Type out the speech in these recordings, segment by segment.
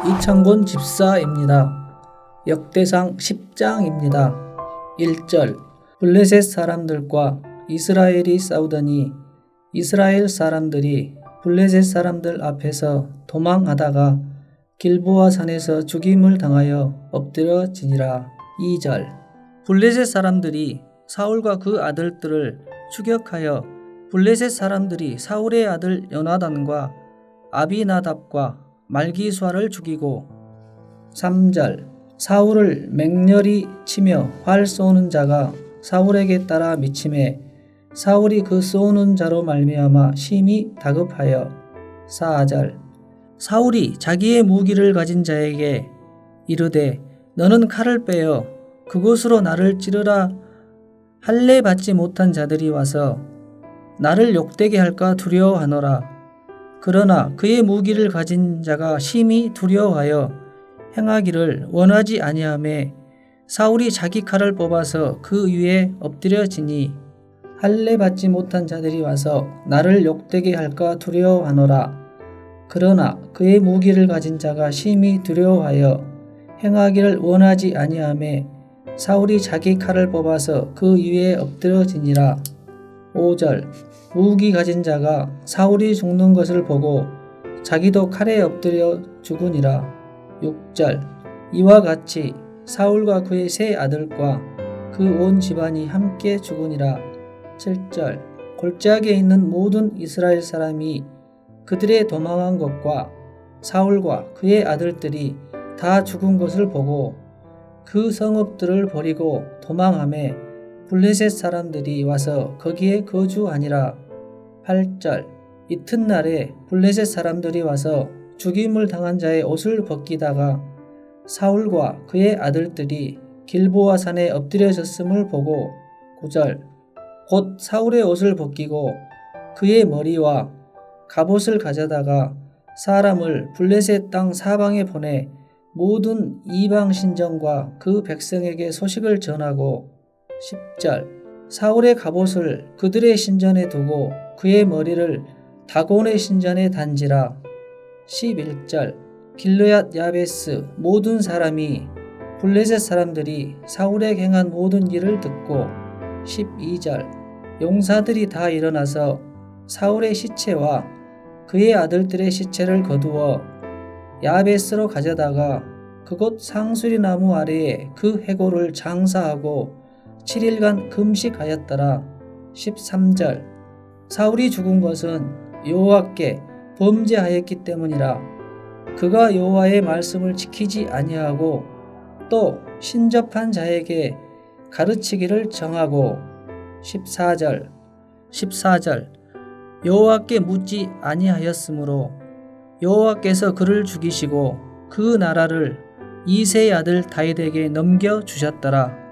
이창곤 집사입니다. 역대상 10장입니다. 1절 블레셋 사람들과 이스라엘이 싸우더니 이스라엘 사람들이 블레셋 사람들 앞에서 도망하다가 길보아 산에서 죽임을 당하여 엎드러지니라. 2절 블레셋 사람들이 사울과 그 아들들을 추격하여 블레셋 사람들이 사울의 아들 요나단과 아비나답과 말기수아를 죽이고 3절 사울을 맹렬히 치며 활 쏘는 자가 사울에게 따라 미침해 사울이 그 쏘는 자로 말미암아 심히 다급하여 4절 사울이 자기의 무기를 가진 자에게 이르되 너는 칼을 빼어 그곳으로 나를 찌르라 할례 받지 못한 자들이 와서 나를 욕되게 할까 두려워하노라. 그러나 그의 무기를 가진 자가 심히 두려워하여 행하기를 원하지 아니하매 사울이 자기 칼을 뽑아서 그 위에 엎드려지니 할례 받지 못한 자들이 와서 나를 욕되게 할까 두려워하노라. 그러나 그의 무기를 가진 자가 심히 두려워하여 행하기를 원하지 아니하매 사울이 자기 칼을 뽑아서 그 위에 엎드려지니라. 5절 무기 가진 자가 사울이 죽는 것을 보고 자기도 칼에 엎드려 죽으니라. 6절 이와 같이 사울과 그의 세 아들과 그 온 집안이 함께 죽으니라. 7절 골짜기에 있는 모든 이스라엘 사람이 그들의 도망한 것과 사울과 그의 아들들이 다 죽은 것을 보고 그 성읍들을 버리고 도망하매 블레셋 사람들이 와서 거기에 거주하니라. 8절 이튿날에 블레셋 사람들이 와서 죽임을 당한 자의 옷을 벗기다가 사울과 그의 아들들이 길보아 산에 엎드려졌음을 보고 9절 곧 사울의 옷을 벗기고 그의 머리와 갑옷을 가져다가 사람을 블레셋 땅 사방에 보내 모든 이방 신전과 그 백성에게 소식을 전하고 10절 사울의 갑옷을 그들의 신전에 두고 그의 머리를 다곤의 신전에 단지라. 11절 길르앗 야베스 모든 사람이 블레셋 사람들이 사울에 행한 모든 일을 듣고 12절 용사들이 다 일어나서 사울의 시체와 그의 아들들의 시체를 거두어 야베스로 가져다가 그곳 상수리 나무 아래에 그 해골을 장사하고 7일간 금식하였더라. 13절 사울이 죽은 것은 여호와께 범죄하였기 때문이라. 그가 여호와의 말씀을 지키지 아니하고 또 신접한 자에게 가르치기를 정하고 14절 여호와께 묻지 아니하였으므로 여호와께서 그를 죽이시고 그 나라를 이새의 아들 다윗에게 넘겨주셨더라.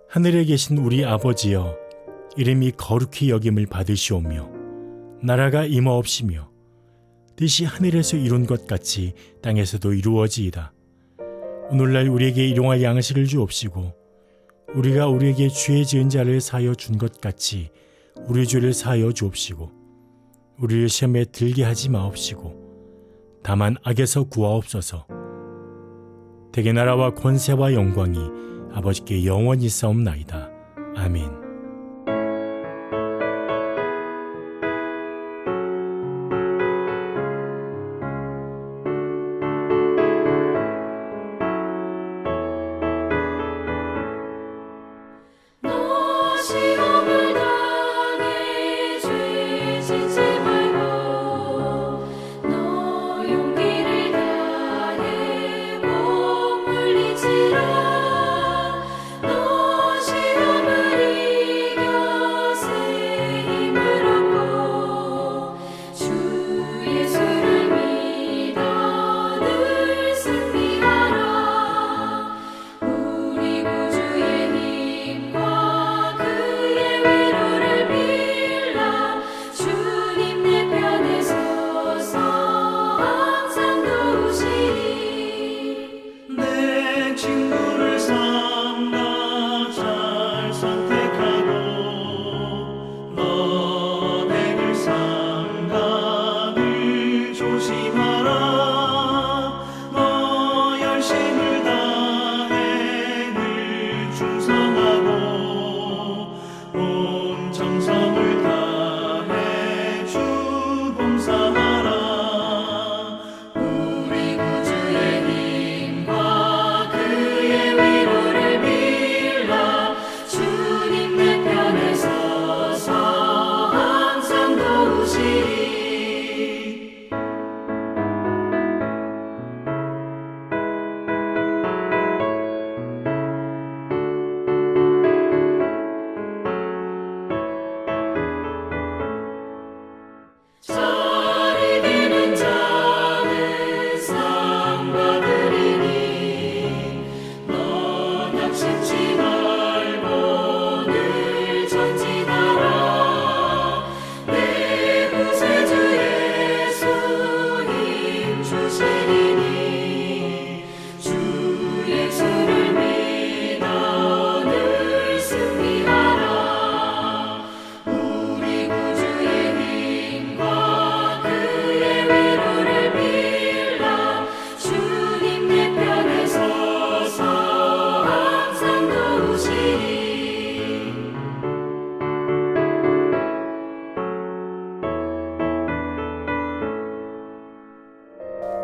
하늘에 계신 우리 아버지여 이름이 거룩히 여김을 받으시오며 나라가 임하옵시며 뜻이 하늘에서 이룬 것 같이 땅에서도 이루어지이다. 오늘날 우리에게 일용할 양식을 주옵시고 우리가 우리에게 죄 지은 자를 사하여 준 것 같이 우리 죄를 사하여 주옵시고 우리를 시험에 들게 하지 마옵시고 다만 악에서 구하옵소서. 대개 나라와 권세와 영광이 아버지께 영원히 있사옵나이다. 아멘. 너 시험을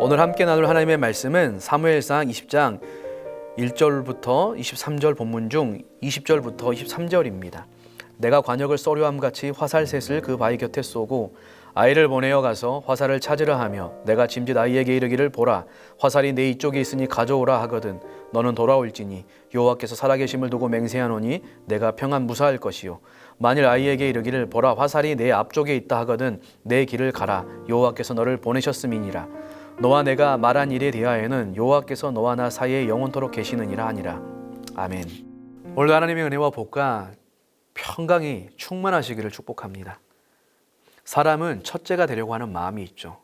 오늘 함께 나눌 하나님의 말씀은 사무엘상 20장 1절부터 23절 본문 중 20절부터 23절입니다. 내가 관역을 쏘려함 같이 화살셋을 그 바위 곁에 쏘고 아이를 보내어 가서 화살을 찾으라 하며 내가 짐짓 아이에게 이르기를 보라 화살이 내 이쪽에 있으니 가져오라 하거든 너는 돌아올지니 여호와께서 살아계심을 두고 맹세하노니 내가 평안 무사할 것이요 만일 아이에게 이르기를 보라 화살이 내 앞쪽에 있다 하거든 내 길을 가라 여호와께서 너를 보내셨음이니라 너와 내가 말한 일에 대하여는 여호와께서 너와 나 사이에 영원토록 계시느니라 하니라. 아멘. 오늘도 하나님의 은혜와 복과 평강이 충만하시기를 축복합니다. 사람은 첫째가 되려고 하는 마음이 있죠.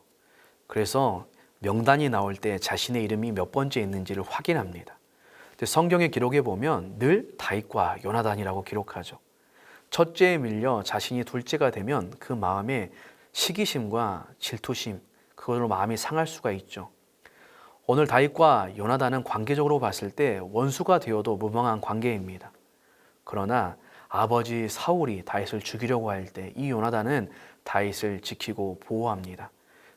그래서 명단이 나올 때 자신의 이름이 몇 번째 있는지를 확인합니다. 성경의 기록에 보면 늘 다윗과 요나단이라고 기록하죠. 첫째에 밀려 자신이 둘째가 되면 그 마음에 시기심과 질투심, 그걸로 마음이 상할 수가 있죠. 오늘 다윗과 요나단은 관계적으로 봤을 때 원수가 되어도 무방한 관계입니다. 그러나 아버지 사울이 다윗을 죽이려고 할 때 이 요나단은 다윗을 지키고 보호합니다.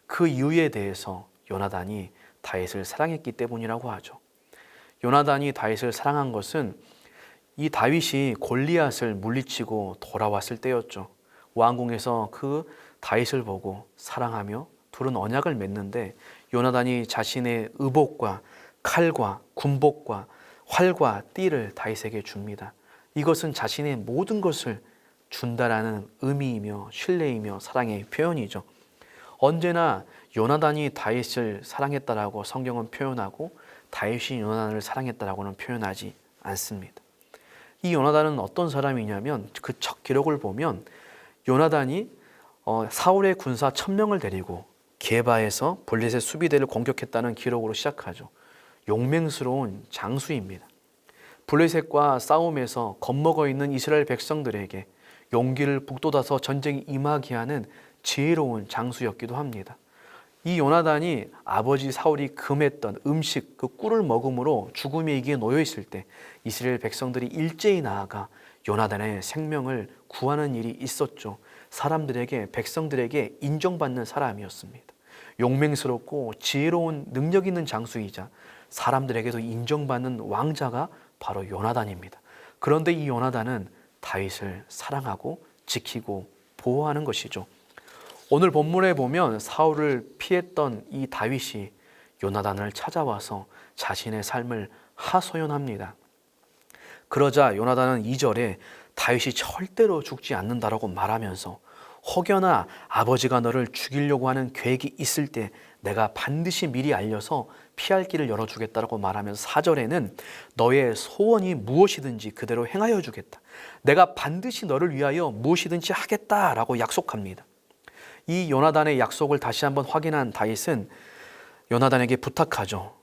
그 이유에 대해서 요나단이 다윗을 사랑했기 때문이라고 하죠. 요나단이 다윗을 사랑한 것은 이 다윗이 골리앗을 물리치고 돌아왔을 때였죠. 왕궁에서 그 다윗을 보고 사랑하며 둘은 언약을 맺는데 요나단이 자신의 의복과 칼과 군복과 활과 띠를 다윗에게 줍니다. 이것은 자신의 모든 것을 준다라는 의미이며 신뢰이며 사랑의 표현이죠. 언제나 요나단이 다윗을 사랑했다라고 성경은 표현하고 다윗이 요나단을 사랑했다라고는 표현하지 않습니다. 이 요나단은 어떤 사람이냐면 그 첫 기록을 보면 요나단이 사울의 군사 1000명을 데리고 게바에서 블레셋 수비대를 공격했다는 기록으로 시작하죠. 용맹스러운 장수입니다. 블레셋과 싸움에서 겁먹어 있는 이스라엘 백성들에게 용기를 북돋아서 전쟁에 임하게 하는 지혜로운 장수였기도 합니다. 이 요나단이 아버지 사울이 금했던 음식 그 꿀을 먹음으로 죽음의 위기에 놓여 있을 때 이스라엘 백성들이 일제히 나아가 요나단의 생명을 구하는 일이 있었죠. 사람들에게 백성들에게 인정받는 사람이었습니다. 용맹스럽고 지혜로운 능력 있는 장수이자 사람들에게도 인정받는 왕자가 바로 요나단입니다. 그런데 이 요나단은 다윗을 사랑하고 지키고 보호하는 것이죠. 오늘 본문에 보면 사울을 피했던 이 다윗이 요나단을 찾아와서 자신의 삶을 하소연합니다. 그러자 요나단은 2절에 다윗이 절대로 죽지 않는다라고 말하면서 혹여나 아버지가 너를 죽이려고 하는 계획이 있을 때 내가 반드시 미리 알려서 피할 길을 열어주겠다라고 말하면서 4절에는 너의 소원이 무엇이든지 그대로 행하여 주겠다. 내가 반드시 너를 위하여 무엇이든지 하겠다라고 약속합니다. 이 요나단의 약속을 다시 한번 확인한 다윗은 요나단에게 부탁하죠.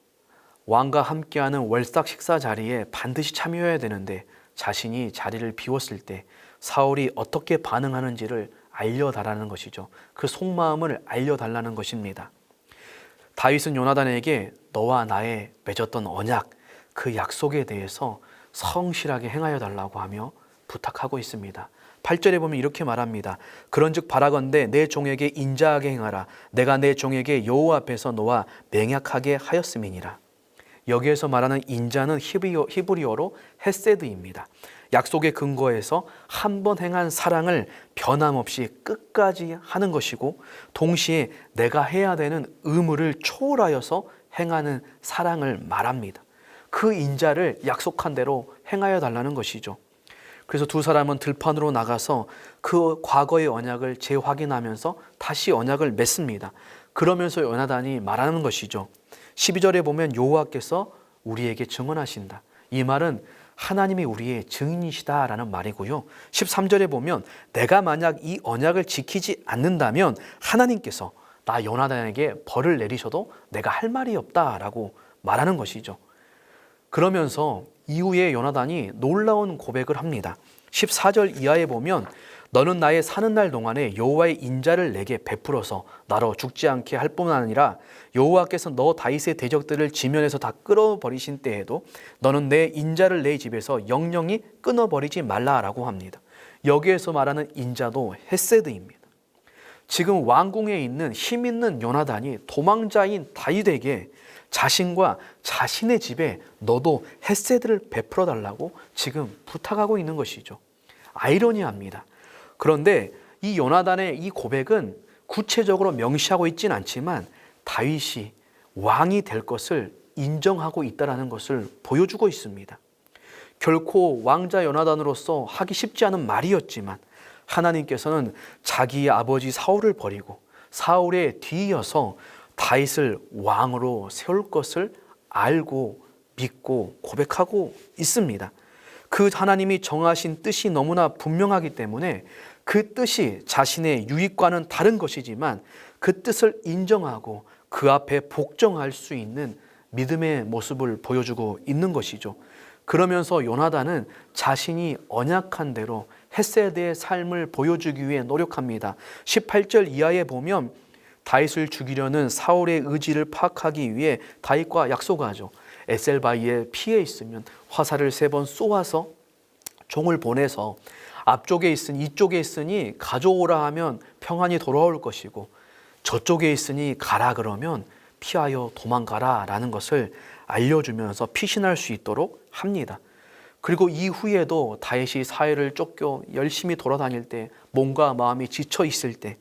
왕과 함께하는 월삭 식사 자리에 반드시 참여해야 되는데 자신이 자리를 비웠을 때 사울이 어떻게 반응하는지를 알려달라는 것이죠. 그 속마음을 알려달라는 것입니다. 다윗은 요나단에게 너와 나의 맺었던 언약, 그 약속에 대해서 성실하게 행하여 달라고 하며 부탁하고 있습니다. 8절에 보면 이렇게 말합니다. 그런즉 바라건대 내 종에게 인자하게 행하라. 내가 내 종에게 여호와 앞에서 너와 맹약하게 하였음이니라. 여기에서 말하는 인자는 히브리어로 헤세드입니다. 약속의 근거에서 한 번 행한 사랑을 변함없이 끝까지 하는 것이고 동시에 내가 해야 되는 의무를 초월하여서 행하는 사랑을 말합니다. 그 인자를 약속한 대로 행하여 달라는 것이죠. 그래서 두 사람은 들판으로 나가서 그 과거의 언약을 재확인하면서 다시 언약을 맺습니다. 그러면서 요나단이 말하는 것이죠. 12절에 보면 여호와께서 우리에게 증언하신다. 이 말은 하나님이 우리의 증인이시다라는 말이고요. 13절에 보면 내가 만약 이 언약을 지키지 않는다면 하나님께서 나 요나단에게 벌을 내리셔도 내가 할 말이 없다라고 말하는 것이죠. 그러면서 이후에 요나단이 놀라운 고백을 합니다. 14절 이하에 보면 너는 나의 사는 날 동안에 여호와의 인자를 내게 베풀어서 나로 죽지 않게 할 뿐만 아니라 여호와께서 너 다윗의 대적들을 지면에서 다 끌어버리신 때에도 너는 내 인자를 내 집에서 영영히 끊어버리지 말라라고 합니다. 여기에서 말하는 인자도 헤세드입니다. 지금 왕궁에 있는 힘 있는 요나단이 도망자인 다윗에게 자신과 자신의 집에 너도 헤세드를 베풀어 달라고 지금 부탁하고 있는 것이죠. 아이러니합니다. 그런데 이 요나단의 이 고백은 구체적으로 명시하고 있진 않지만 다윗이 왕이 될 것을 인정하고 있다는 것을 보여주고 있습니다. 결코 왕자 요나단으로서 하기 쉽지 않은 말이었지만 하나님께서는 자기의 아버지 사울을 버리고 사울에 뒤이어서 다윗을 왕으로 세울 것을 알고 믿고 고백하고 있습니다. 그 하나님이 정하신 뜻이 너무나 분명하기 때문에 그 뜻이 자신의 유익과는 다른 것이지만 그 뜻을 인정하고 그 앞에 복종할 수 있는 믿음의 모습을 보여주고 있는 것이죠. 그러면서 요나단은 자신이 언약한 대로 헤세드의 삶을 보여주기 위해 노력합니다. 18절 이하에 보면 다윗을 죽이려는 사울의 의지를 파악하기 위해 다윗과 약속하죠. 에셀바이에 피해 있으면 화살을 3번 쏘아서 종을 보내서 앞쪽에 있으니 이쪽에 있으니 가져오라 하면 평안히 돌아올 것이고 저쪽에 있으니 가라 그러면 피하여 도망가라 라는 것을 알려주면서 피신할 수 있도록 합니다. 그리고 이후에도 다윗이 사회를 쫓겨 열심히 돌아다닐 때 몸과 마음이 지쳐 있을 때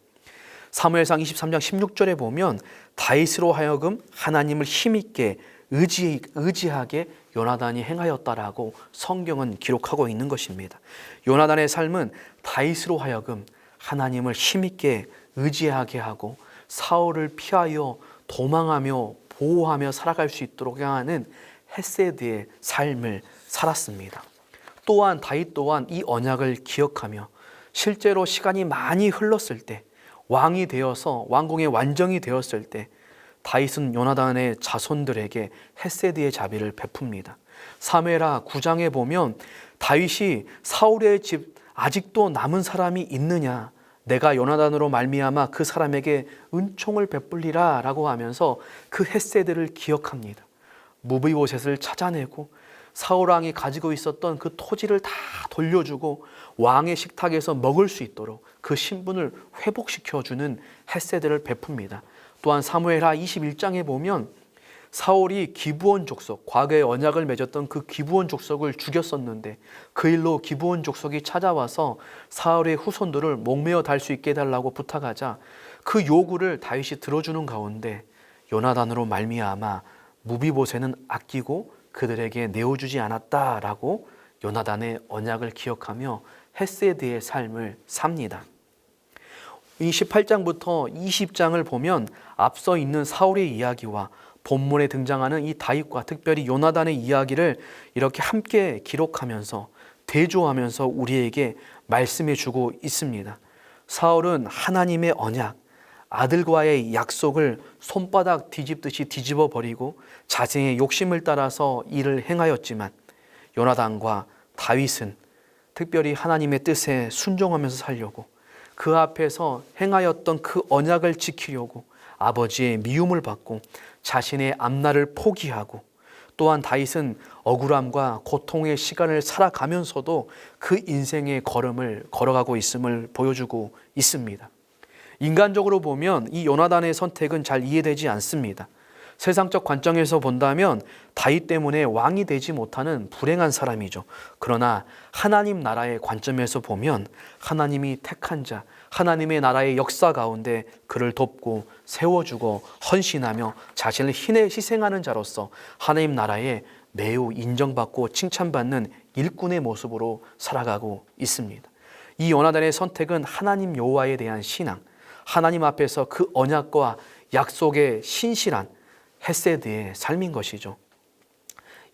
사무엘상 23장 16절에 보면 다윗으로 하여금 하나님을 힘있게 의지하게 요나단이 행하였다라고 성경은 기록하고 있는 것입니다. 요나단의 삶은 다윗으로 하여금 하나님을 힘있게 의지하게 하고 사울을 피하여 도망하며 보호하며 살아갈 수 있도록 향하는 헤세드의 삶을 살았습니다. 또한 다윗 또한 이 언약을 기억하며 실제로 시간이 많이 흘렀을 때 왕이 되어서 왕궁의 완정이 되었을 때 다윗은 요나단의 자손들에게 헤세드의 자비를 베풉니다. 사무엘하 9장에 보면 다윗이 사울의 집 아직도 남은 사람이 있느냐, 내가 요나단으로 말미암아 그 사람에게 은총을 베풀리라 라고 하면서 그 헤세드를 기억합니다. 무비보셋을 찾아내고 사울왕이 가지고 있었던 그 토지를 다 돌려주고 왕의 식탁에서 먹을 수 있도록 그 신분을 회복시켜주는 헤세드를 베풉니다. 또한 사무엘하 21장에 보면 사울이 기브온 족속, 과거에 언약을 맺었던 그 기브온 족속을 죽였었는데 그 일로 기브온 족속이 찾아와서 사울의 후손들을 목매어 달 수 있게 해달라고 부탁하자 그 요구를 다윗이 들어주는 가운데 요나단으로 말미암아 무비보셋은 아끼고 그들에게 내어주지 않았다라고 요나단의 언약을 기억하며 헤세드의 삶을 삽니다. 이 18장부터 20장을 보면 앞서 있는 사울의 이야기와 본문에 등장하는 이 다윗과 특별히 요나단의 이야기를 이렇게 함께 기록하면서 대조하면서 우리에게 말씀해 주고 있습니다. 사울은 하나님의 언약, 아들과의 약속을 손바닥 뒤집듯이 뒤집어 버리고 자신의 욕심을 따라서 일을 행하였지만 요나단과 다윗은 특별히 하나님의 뜻에 순종하면서 살려고 그 앞에서 행하였던 그 언약을 지키려고 아버지의 미움을 받고 자신의 앞날을 포기하고 또한 다윗은 억울함과 고통의 시간을 살아가면서도 그 인생의 걸음을 걸어가고 있음을 보여주고 있습니다. 인간적으로 보면 이 요나단의 선택은 잘 이해되지 않습니다. 세상적 관점에서 본다면 다윗 때문에 왕이 되지 못하는 불행한 사람이죠. 그러나 하나님 나라의 관점에서 보면 하나님이 택한 자, 하나님의 나라의 역사 가운데 그를 돕고 세워주고 헌신하며 자신을 희생하는 자로서 하나님 나라에 매우 인정받고 칭찬받는 일꾼의 모습으로 살아가고 있습니다. 이 요나단의 선택은 하나님 여호와에 대한 신앙, 하나님 앞에서 그 언약과 약속에 신실한 헤세드의 삶인 것이죠.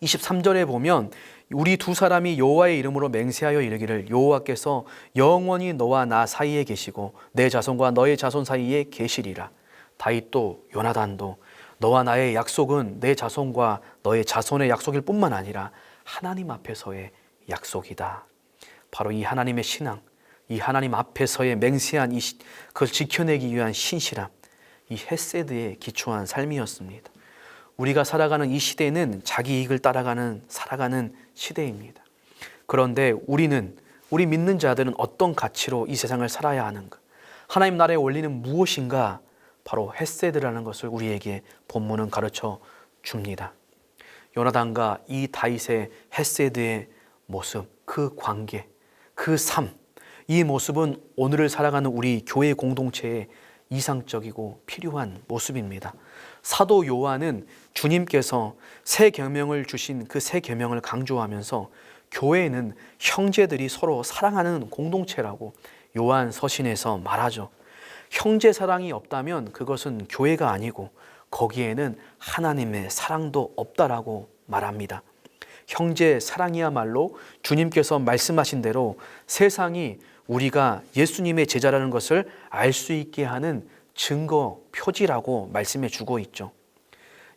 23절에 보면 우리 두 사람이 여호와의 이름으로 맹세하여 이르기를 여호와께서 영원히 너와 나 사이에 계시고 내 자손과 너의 자손 사이에 계시리라. 다윗도 요나단도 너와 나의 약속은 내 자손과 너의 자손의 약속일 뿐만 아니라 하나님 앞에서의 약속이다. 바로 이 하나님의 신앙, 이 하나님 앞에서의 맹세한 그걸 지켜내기 위한 신실함, 이 헤세드에 기초한 삶이었습니다. 우리가 살아가는 이 시대는 자기 이익을 살아가는 시대입니다. 그런데 우리 믿는 자들은 어떤 가치로 이 세상을 살아야 하는가? 하나님 나라의 원리는 무엇인가? 바로 헤세드라는 것을 우리에게 본문은 가르쳐 줍니다. 요나단과 이 다윗의 헤세드의 모습, 그 관계, 그 삶, 이 모습은 오늘을 살아가는 우리 교회 공동체의 이상적이고 필요한 모습입니다. 사도 요한은 주님께서 새 계명을 주신 그 새 계명을 강조하면서 교회는 형제들이 서로 사랑하는 공동체라고 요한 서신에서 말하죠. 형제 사랑이 없다면 그것은 교회가 아니고 거기에는 하나님의 사랑도 없다라고 말합니다. 형제 사랑이야말로 주님께서 말씀하신 대로 세상이 우리가 예수님의 제자라는 것을 알 수 있게 하는 증거, 표지라고 말씀해 주고 있죠.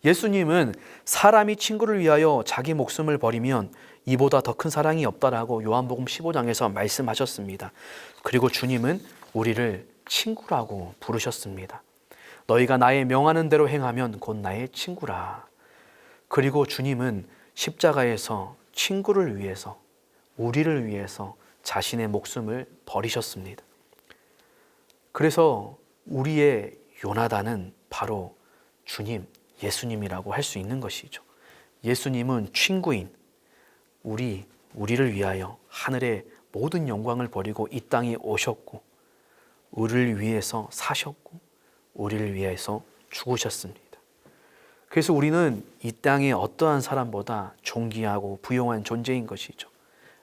예수님은 사람이 친구를 위하여 자기 목숨을 버리면 이보다 더 큰 사랑이 없다라고 요한복음 15장에서 말씀하셨습니다. 그리고 주님은 우리를 친구라고 부르셨습니다. 너희가 나의 명하는 대로 행하면 곧 나의 친구라. 그리고 주님은 십자가에서 친구를 위해서, 우리를 위해서 자신의 목숨을 버리셨습니다. 그래서 우리의 요나단은 바로 주님, 예수님이라고 할 수 있는 것이죠. 예수님은 친구인 우리를 위하여 하늘의 모든 영광을 버리고 이 땅에 오셨고 우리를 위해서 사셨고 우리를 위해서 죽으셨습니다. 그래서 우리는 이 땅의 어떠한 사람보다 존귀하고 부용한 존재인 것이죠.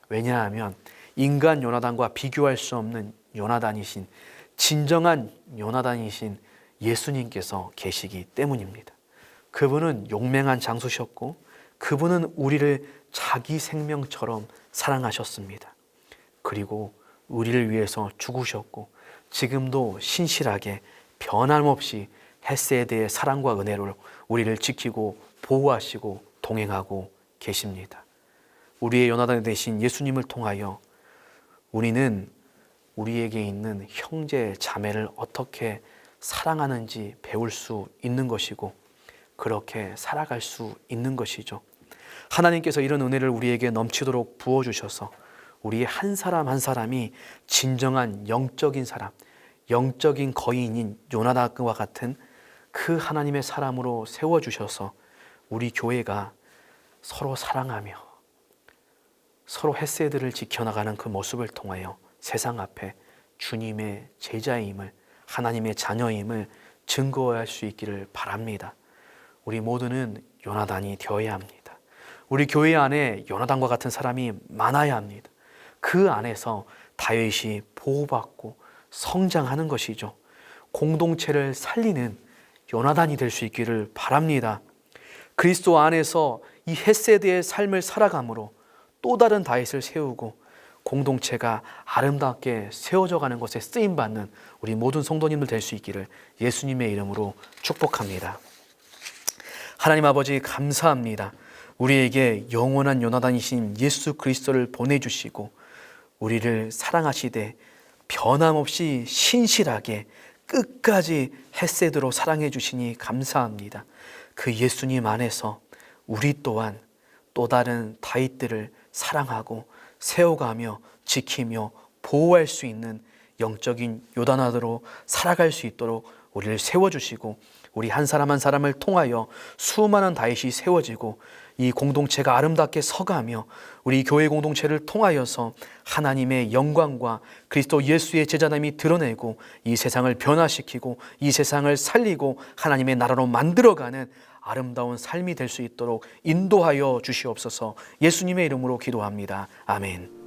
왜냐하면 인간 요나단과 비교할 수 없는 요나단이신, 진정한 요나단이신 예수님께서 계시기 때문입니다. 그분은 용맹한 장수셨고 그분은 우리를 자기 생명처럼 사랑하셨습니다. 그리고 우리를 위해서 죽으셨고 지금도 신실하게 변함없이 헤세드의 사랑과 은혜로 우리를 지키고 보호하시고 동행하고 계십니다. 우리의 요나단 되신 예수님을 통하여 우리는 우리에게 있는 형제 자매를 어떻게 사랑하는지 배울 수 있는 것이고 그렇게 살아갈 수 있는 것이죠. 하나님께서 이런 은혜를 우리에게 넘치도록 부어주셔서 우리 한 사람 한 사람이 진정한 영적인 사람, 영적인 거인인 요나단과 같은 그 하나님의 사람으로 세워주셔서 우리 교회가 서로 사랑하며 서로 헤세드를 지켜나가는 그 모습을 통하여 세상 앞에 주님의 제자임을, 하나님의 자녀임을 증거할 수 있기를 바랍니다. 우리 모두는 요나단이 되어야 합니다. 우리 교회 안에 요나단과 같은 사람이 많아야 합니다. 그 안에서 다윗이 보호받고 성장하는 것이죠. 공동체를 살리는 요나단이 될 수 있기를 바랍니다. 그리스도 안에서 이 헤세드의 삶을 살아감으로 또 다른 다윗을 세우고 공동체가 아름답게 세워져 가는 것에 쓰임받는 우리 모든 성도님들 될 수 있기를 예수님의 이름으로 축복합니다. 하나님 아버지 감사합니다. 우리에게 영원한 요나단이신 예수 그리스도를 보내주시고 우리를 사랑하시되 변함없이 신실하게 끝까지 헤세드로 사랑해 주시니 감사합니다. 그 예수님 안에서 우리 또한 또 다른 다윗들을 사랑하고 세워가며 지키며 보호할 수 있는 영적인 요나단으로 살아갈 수 있도록 우리를 세워주시고 우리 한 사람 한 사람을 통하여 수많은 다윗이 세워지고 이 공동체가 아름답게 서가며 우리 교회 공동체를 통하여서 하나님의 영광과 그리스도 예수의 제자됨이 드러내고 이 세상을 변화시키고 이 세상을 살리고 하나님의 나라로 만들어가는 아름다운 삶이 될 수 있도록 인도하여 주시옵소서. 예수님의 이름으로 기도합니다. 아멘.